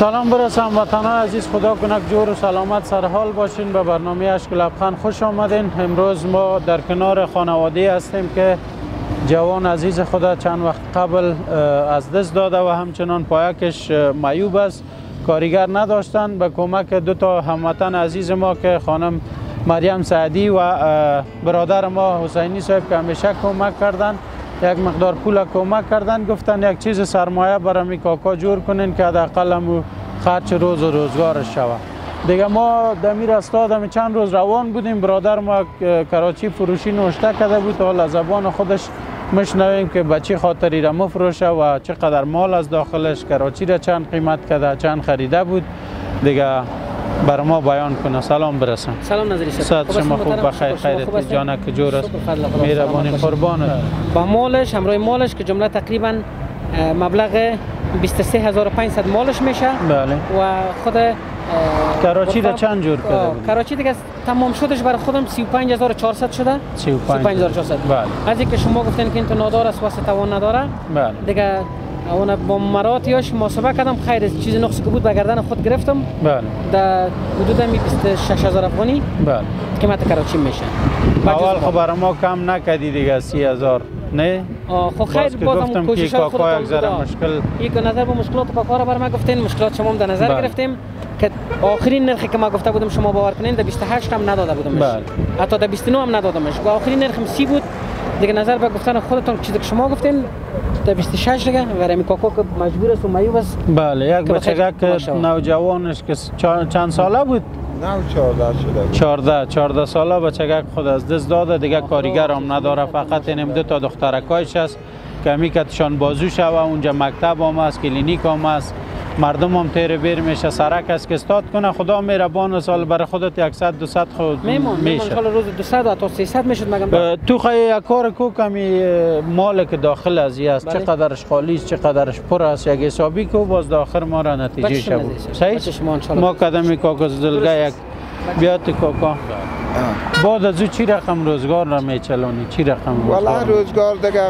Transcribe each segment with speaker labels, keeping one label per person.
Speaker 1: سلام برسم وطنان عزیز، خدا کنک جور و سلامت سرحال باشین. به برنامه اشک لبخند خوش آمدین. امروز ما در کنار خانواده هستیم که جوان عزیز خدا چند وقت قبل از دست داده و همچنان پایکش معیوب است، کارگر نداشتن. به کمک دو تا هموطن عزیز ما که خانم مریم سعدی و برادر ما حسینی صاحب که همیشه کمک کردن، یک مقدار پول کمک کردن، گفتن یک چیز سرمایه برای کاکا جور کنین که حداقل هم خرچ روز و روزگارش شود. دیگه ما دمی راستا چند روز روان بودیم. برادر ما کراچی فروشی نوشته کرده بود، حالا زبان خودش مشنویم که به چی خاطری را مفروشه و چقدر مال از داخلش، کراچی را چند قیمت کرده، چند خریده بود. دیگه برای ما بیان کنه. سلام برسن.
Speaker 2: سلام نظری صاحب.
Speaker 1: شما خوب بخیر، خیرت جانک جور است، مهربانی قربانت.
Speaker 2: با مالش، همراه مالش که جمله تقریبا مبلغ 23500 مالش میشه.
Speaker 1: بله.
Speaker 2: و خود
Speaker 1: کراچی را چند جور کرده بود؟
Speaker 2: کراچی دیگه تمام شدش برای خودم 35400 شده. 35400.
Speaker 1: بله.
Speaker 2: از اینکه شما گفتین که این تو نادار است، واسه توان نداره.
Speaker 1: بله.
Speaker 2: دیگه اون با مراتیاش محاسبه کردم، خیر چیز نقصی که بود به گردن خود گرفتم.
Speaker 1: بله.
Speaker 2: در حدود 26000 افغانی.
Speaker 1: بله.
Speaker 2: قیمت کراچی میشه.
Speaker 1: اول خب برای ما کم نکردی دیگه 30000 نه؟
Speaker 2: خب خیر بازم کوشش خودم
Speaker 1: یک ذره مشکل
Speaker 2: یک نظر به مشکلات کاکا را برام گفتین، مشکلات شما هم در نظر گرفتیم که آخرین نرخی که ما گفته بودم شما باور کنین در 28 هم نداده بودمش.
Speaker 1: بله.
Speaker 2: حتی در 29 هم ندادمش. و آخرین نرخم 30 بود. دیگه نظر به گفتن خودتون چیزی که شما گفتین در 26 دیگه برای کاکا که مجبور است و معیوب است.
Speaker 1: بله. یک بچگک نوجوانش که چند ساله بود؟ نه 14 ساله بچگک خود از دست داده. دیگه کارگر هم نداره، فقط این دو تا دخترکایش است که همیکتشان بازو شوه. اونجا مکتب هم است، کلینیک هم است، مردم هم تیر بیر میشه. سرک است که استاد کنه. خدا مهربان سال برای خودت 100 200 خود میشه.
Speaker 2: ان روز 200 تا 300 میشد. مگم
Speaker 1: تو خواهی یک کار کو کمی مال که داخل از است، چقدرش خالی است، چقدرش پر است، یک حسابی کو باز داخل ما را نتیجه شد. صحیح. ما قدمی کاکا زلگه یک بیات کاکا بعد از چی رقم روزگار را میچلونی؟ چی رقم
Speaker 3: والله روزگار دیگه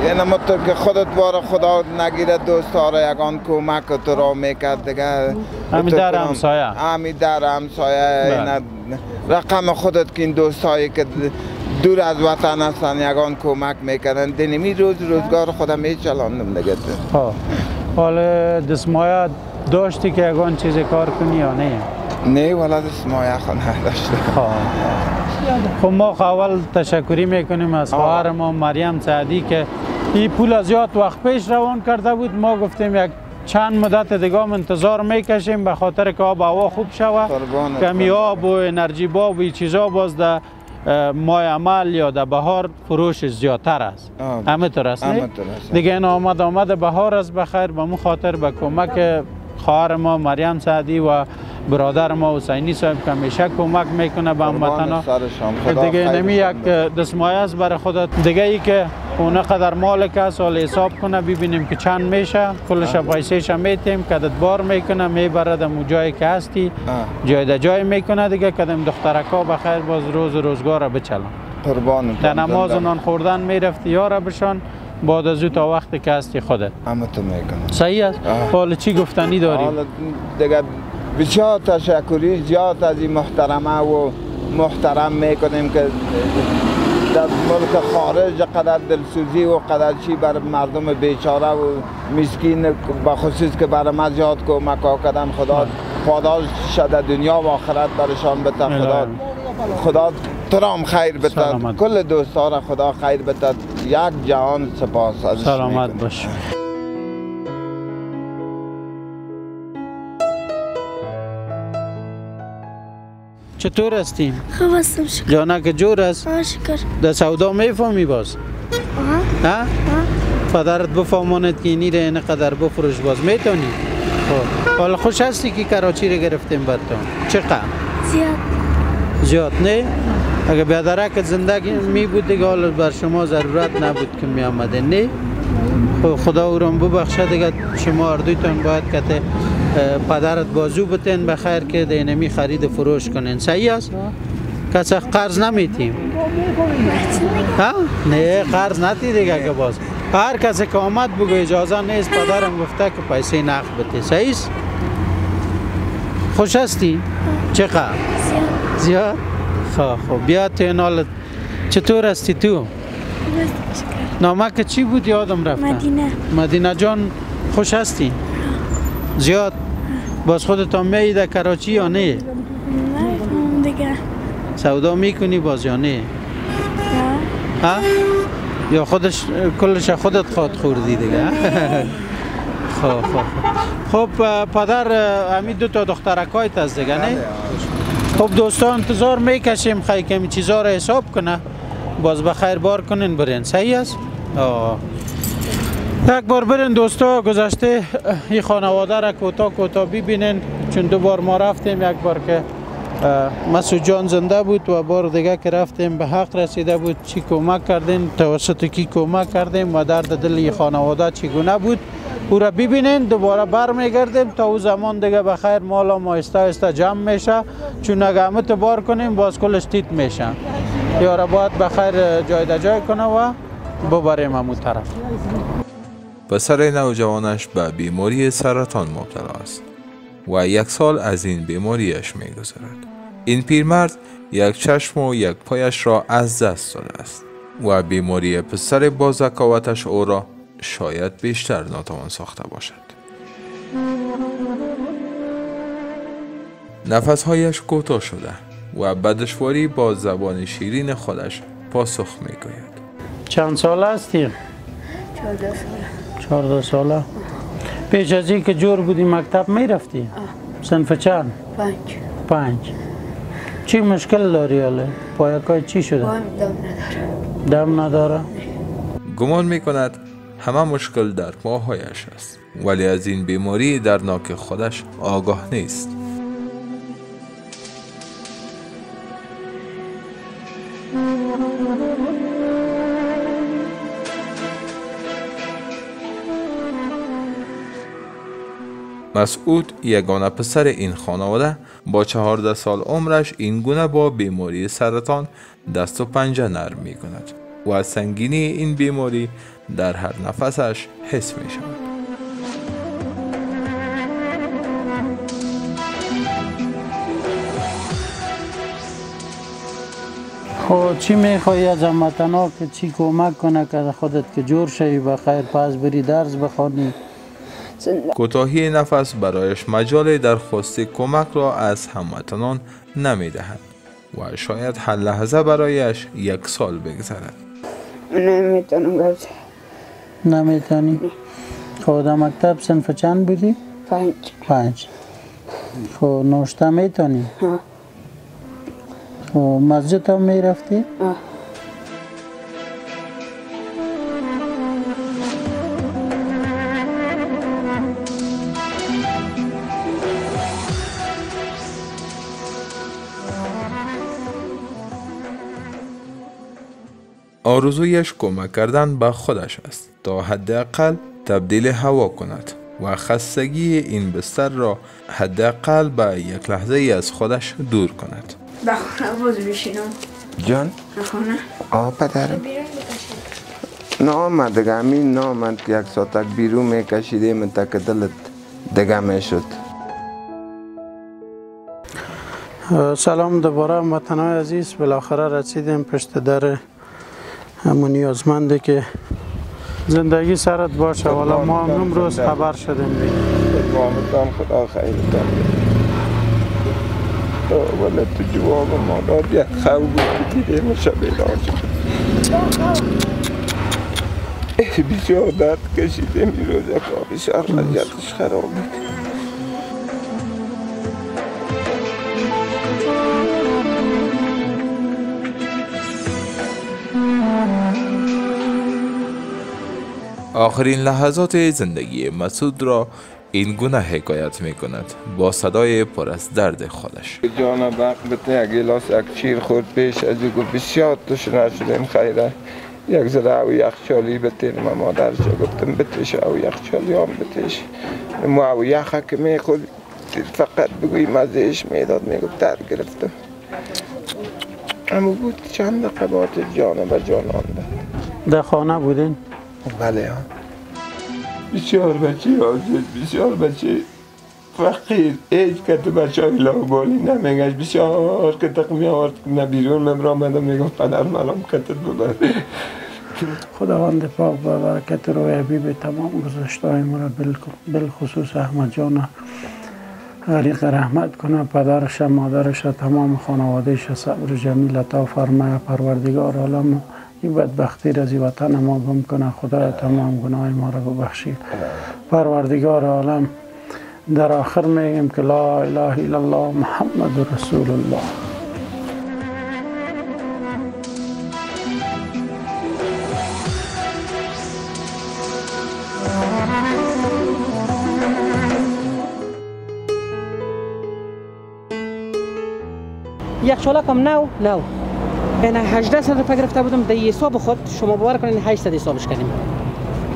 Speaker 3: این مطور که خودت بار خدا نگیره دوستا را یگان کمک تو را میکرد دیگه.
Speaker 1: همین در همسایه.
Speaker 3: همین در همسایه. رقم خودت که این دوستایی که دور از وطن هستن یگان کمک میکردن. دینمی روزگار خودم میچلاندم دیگه.
Speaker 1: حالا دستمایه داشتی که یگان چیزی کار کنی یا نه؟
Speaker 3: نه والا دستمایه خود نداشته.
Speaker 1: خب ما اول تشکری میکنیم از خواهر ما مریم سعدی که این پول زیاد وقت پیش روان کرده بود. ما گفتیم یک چند مدت دیگه انتظار میکشیم به خاطر که آب هوا خوب شوه، کمی آب و انرژی با و چیزا باز در ماه عمل یا در بهار فروش زیادتر است. همه طور است نه؟ دیگه این آمد بهار است بخیر. به مو خاطر به کمک خواهر ما مریم سعدی و برادر ما حسینی صاحب که همیشه کمک میکنه به هموطنا. دیگه نمی یک دستمایه است برای خودت. دیگه ای که اون قدر مال که سال حساب کنه ببینیم که چند میشه، کلش پیسه‌ش میتیم کدت بار میکنه میبرد مو جایی که هستی جای در جای میکنه. دیگه کدام دخترکا بخیر باز روز روزگار را بچلن.
Speaker 3: قربان
Speaker 1: در نماز و نان خوردن میرفتی یارا بشان بعد از او تا وقتی که هستی خودت
Speaker 3: همه تو میکنه.
Speaker 1: صحیح است. حالا چی گفتنی داری؟
Speaker 3: حالا دیگه بسیار تشکری زیاد از این محترمه و محترم میکنیم که در ملک خارج قدر دلسوزی و قدر چی بر مردم بیچاره و مسکین بخصوص که برای ما زیاد کمک کردن. خدا پاداش شده دنیا و آخرت برشان بده. خدا ترام خیر بده، کل دوستا را خدا خیر بده. یک جهان سپاس ازش.
Speaker 1: سلامت باش. چطور هستیم؟
Speaker 4: خوب هستم شکر.
Speaker 1: جانک جور است؟
Speaker 4: شکر.
Speaker 1: در سودا میفهمی باز؟ ها؟ پدرت بفهماند که اینی را اینقدر بفروش باز میتونی؟ خب حالا خوش هستی که کراچی را گرفتیم براتون؟ چقدر؟ زیاد نه؟ اگه بیادرک زندگی می بود دیگه حالا بر شما ضرورت نبود که می آمده نه؟ خدا او را ببخشه دیگه. شما اردویتون باید که پدرت بازو بتین بخیر که دینمی خرید فروش کنین. صحیح است؟ کسی قرض نمیتیم؟ ها؟ نه قرض نتی دیگه که باز هر کسی که آمد بگو اجازه نیست پدرم گفته که پیسه نقد بده. صحیح است؟ خوش هستی؟ چقدر؟ زیاد؟ خب بیا تو این حالت چطور هستی تو؟ نامک چی بود یادم رفته؟ مدینه جان خوش هستی؟ زیاد؟ باز خودتان میایی در کراچی یا نه؟
Speaker 4: نه دیگه
Speaker 1: سودا میکنی باز یا نه؟ ها؟ یا خودش کلش خودت خود خوردی دیگه؟ خب پدر همین دو تا دخترکایت از دیگه نه؟ خب دوستان انتظار میکشیم خیلی کمی چیزا را حساب کنه باز بخیر بار کنین برین صحیح است؟ یک بار برین دوستا گذشته این خانواده را کوتا ببینین چون دو بار ما رفتیم یک بار که مسعود جان زنده بود و بار دیگه که رفتیم به حق رسیده بود چی کمک کردیم توسط کی کمک کردیم و درد دل این خانواده چگونه بود او را ببینین دوباره برمیگردیم تا او زمان دیگه بخیر مالا ما آهسته جمع میشه چون اگه همه بار کنیم باز کلش تیت میشه یارا باید بخیر جای کنه و ببریم همون طرف.
Speaker 5: پسر نوجوانش به بیماری سرطان مبتلا است و 1 سال از این بیماریش میگذرد. این پیرمرد یک چشم و یک پایش را از دست داده است و بیماری پسر با ذکاوتش او را شاید بیشتر ناتوان ساخته باشد. نفسهایش کوتاه شده و به دشواری با زبان شیرین خودش پاسخ میگوید.
Speaker 1: چند سال هستی؟ 14 ساله. پیش از این که جور بودی مکتب میرفتی؟ صنف چند؟ 5. چی مشکل داری حالا؟ پایکای چی شده؟ دم نداره.
Speaker 5: گمان میکند همه مشکل در پاهایش است ولی از این بیماری درناک خودش آگاه نیست. مسعود یگانه پسر این خانواده با 14 سال عمرش این گونه با بیماری سرطان دست و پنجه نرم می کند و از سنگینی این بیماری در هر نفسش حس می شود.
Speaker 1: خب چی میخوایی از هموطنا که چی کمک کنه که خودت که جور شوی بخیر پس بری درس بخوانی؟
Speaker 5: کوتاهی نفس برایش مجال درخواست کمک را از هموطنان نمیدهد و شاید هر لحظه برایش 1 سال بگذرد.
Speaker 4: نمیتونم گفت.
Speaker 1: نمیتونی؟ خب در مکتب صنف چند بودی؟ 5. خب نوشته میتونی؟ خب مسجد هم میرفتی؟
Speaker 5: آرزویش کمک کردن به خودش است تا حداقل تبدیل هوا کند و خستگی این بستر را حداقل به 1 لحظه از خودش دور کند.
Speaker 4: به خونه باز بشینم.
Speaker 3: جان؟
Speaker 4: به خونه؟
Speaker 3: پدرم نامد دیگه همین نامد که 1 ساعتک بیرون میکشیدیم تا که دلت دیگه میشد.
Speaker 1: سلام دوباره هموطنان عزیز، بالاخره رسیدیم پشت در همون نیازمنده که زندگی سرت باشه. والا ما هم امروز خبر شدیم
Speaker 3: قربانتان خدا خیرتان ولی تو جواب ما داد یک خواه بود که دیدیم شب بیدار شد. بسیار درد کشیدیم این روز که بسیار وضعیتش خراب بود.
Speaker 5: آخرین لحظات زندگی مسعود را این گونه حکایت می کند با صدای پر از درد خودش.
Speaker 3: جان وقت بته یک گلاس یک شیر خورد پیش از او گفت بسیار تشنه شدیم خیره یک ذره او یخچالی بتین. من مادرش گفتم بتش او یخچالی هم بتش. ما او یخه که میخورد فقط بگوی مزهش میداد میگفت در گرفتم. اما بود چند دقیقات جان به جان آنده.
Speaker 1: در خانه بودین؟
Speaker 3: بله ها. بسیار بچه عزیز، بسیار بچه
Speaker 6: فقیر هیچ که تو بچه های لاغبالی نمیگش بسیار که تقمی آورد نه بیرون ممرا آمده میگفت پدر ملام کتت ببر.
Speaker 1: خداوند پاک با برکت روی حبیب تمام گذشته‌های ما را بالخصوص احمد جان غریق رحمت کنه، پدرش مادرش تمام خانوادهش صبر جمیل عطا فرمایه. پروردگار عالم این بدبختی را از وطن ما گم کنه، خدا تمام گناه ما را ببخشید. پروردگار عالم در آخر میگیم که لا اله الا الله محمد رسول الله.
Speaker 2: یک چالکم نو این 1800 روپیه گرفته بودم در حساب خود، شما باور کنین 800 حسابش کردیم.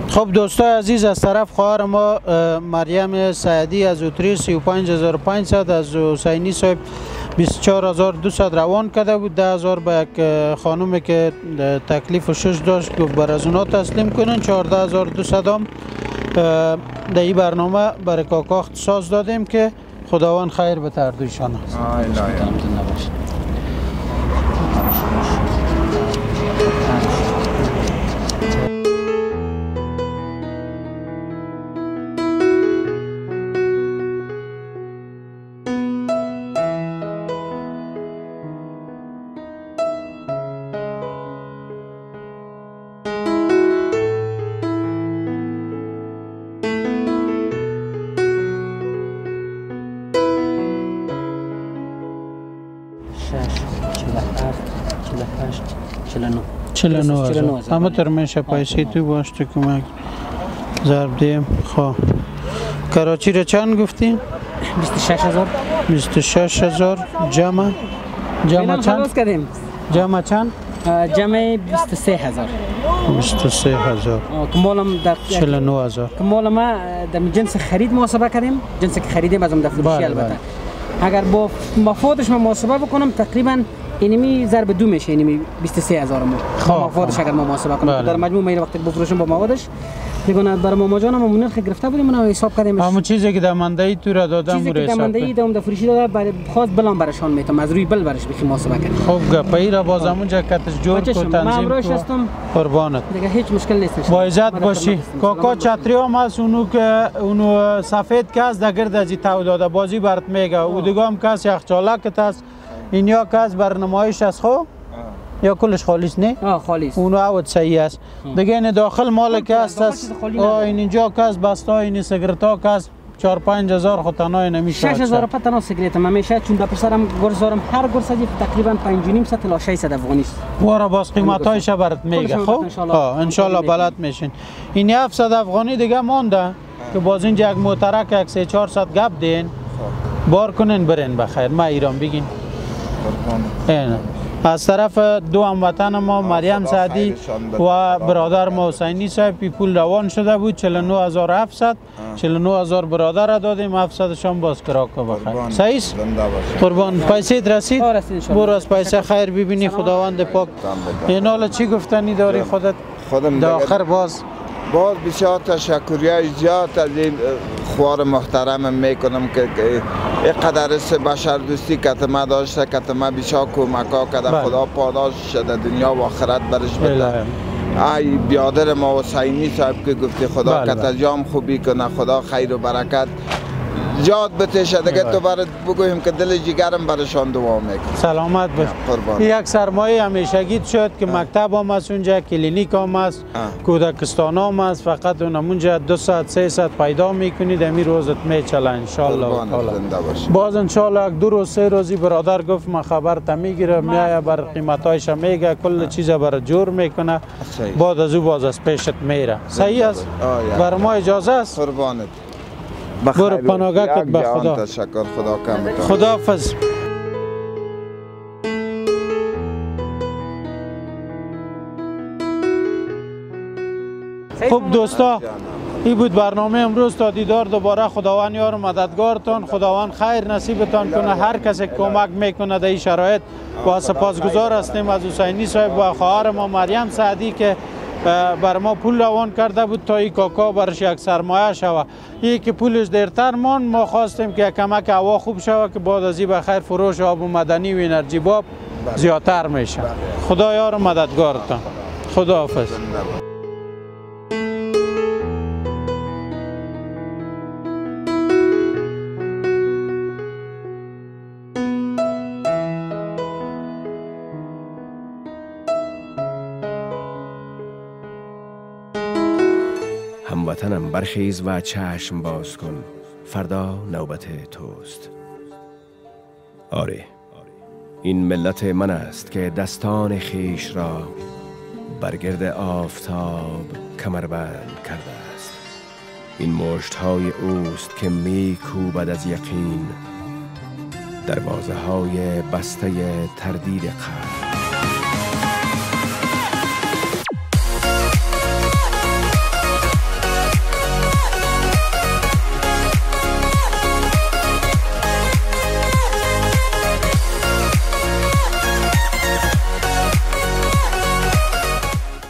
Speaker 1: خب دوستای عزیز، از طرف خواهر ما مریم سعدی از اوتری 35500، از حسینی صاحب 24200 روان کرده بود. 10000 به یک خانومی که تکلیف و شش داشت گفت بر از اونا تسلیم کنن. 14200 هم در این برنامه برای کاکا اختصاص دادیم که خداوند خیر به تردویشان است. همه ترمش پیسی تو باش تو کمک ضرب دیم. خواه کراچی را چند گفتیم؟
Speaker 2: 26000.
Speaker 1: 26000 جمع چند؟ جمع چند؟
Speaker 2: جمع 23000.
Speaker 1: 23000
Speaker 2: که مالم در
Speaker 1: 49000
Speaker 2: که مال ما در جنس خرید محاسبه کردیم، جنسی که خریدیم از اون در فروشی. البته اگر با مفادش ما محاسبه بکنم تقریبا اینمی ضرب 2 میشه، اینمی 23000 ما مفادش اگر ما محاسبه کنم در مجموع میره وقتی بفروشم با موادش دیگه. برای ماما جانم نرخ گرفته بودیم، من حساب کردیم
Speaker 1: همون چیزی که در مندهی تو را دادم
Speaker 2: چیزی که در مندهی دادم در فروشی دادم برای خاص بلان برشان میتم از روی بل برش بخی محاسبه کنیم.
Speaker 1: خب گپایی را باز همونجا کتش جور کو تنظیم کو قربانت
Speaker 2: دیگه هیچ مشکل نیست.
Speaker 1: با عزت باشی. کاکا چتری هم هست اونو که اونو سفید کس در گرد از تو داده بازی برات میگه او دیگه هم کس یخچالک هست اینیا کس برنمایش است. خب یا کلش خالیس نه؟
Speaker 2: خالیس.
Speaker 1: اونو عود صحیح است. دیگه این داخل مال کس است. این اینجا کس بستا این سیگارتا کس 4-5 هزار خود تنها نمیشه.
Speaker 2: 6000 روپیه تنها سیگارت همیشه چون در پسرم گرزارم هر گرسه تقریبا 5.5 تا 600 افغانی است.
Speaker 1: وارا باز قیمتایش برات میگه. خب ان شاء الله بلد میشین. این 700 افغانی دیگه مونده که باز اینجا یک موترک 100-400 گپ دین بار کنین برین بخیر. ما ایران بگین. از طرف دو هموطن ما مریم سعدی و برادر ما حسینی صاحب پول روان شده بود 49700. 49000 برادر را دادیم، 700 شام باز کراکا بخیر. صحیح است؟ قربان پیسه رسید؟ برو از پیسه خیر ببینی. خداوند پاک. این حالا چی گفتنی داری خودت؟
Speaker 3: خودم
Speaker 1: آخر باز
Speaker 3: بسیار تشکریه زیاد از این خوار محترم میکنم که اینقدر بشر دوستی که ما داشته که ما بسیار کمکا کرده. خدا پاداش شده دنیا و آخرت برش بده. ای بیادر ما حسینی صاحب که گفتی خدا که جام خوبی کنه، خدا خیر و برکت جاد بتشه دیگه. تو برات بگویم که دل جگرم برشان دعا میکنم.
Speaker 1: سلامت باش. یک سرمایه همیشگیت شد که مکتب هم است اونجا، کلینیک هم است، کودکستان هم است. فقط اونجا 200-300 پیدا میکنید امی روزت میچله ان شاء الله. باز ان شاء الله 2 روز 3 روزی برادر گفت ما خبر تا میگیره میایه بر قیمتایش میگه کل چیز بر جور میکنه. بعد از او باز از پیشت میره. صحیح است؟ بر ما اجازه است؟
Speaker 3: قربانت.
Speaker 1: برو پناهگاهت به خدا.
Speaker 3: تشکر. خدا کم.
Speaker 1: خداحافظ. خب دوستا این بود برنامه امروز. تا دیدار دوباره. خداوند یار مددگارتان، خداوند خیر نصیبتان کنه. هر کسی کمک میکنه در این شرایط با سپاسگزار هستیم از حسینی صاحب و خواهر ما مریم سعدی که بر ما پول روان کرده بود تا این کاکا برش یک سرمایه شوه. این که پولش دیرتر مان، ما خواستیم که کمک هوا خوب شوه که بعد از این بخیر فروش آب و مدنی و انرژی باب زیادتر میشه. خدا یار مددگارتان. خدا حافظ.
Speaker 7: هموطنم برخیز و چشم باز کن، فردا نوبت توست. آره، این ملت من است که دستان خیش را برگرد آفتاب کمربند کرده است. این مشت های اوست که می کوبد از یقین دروازه های بسته تردید قلب.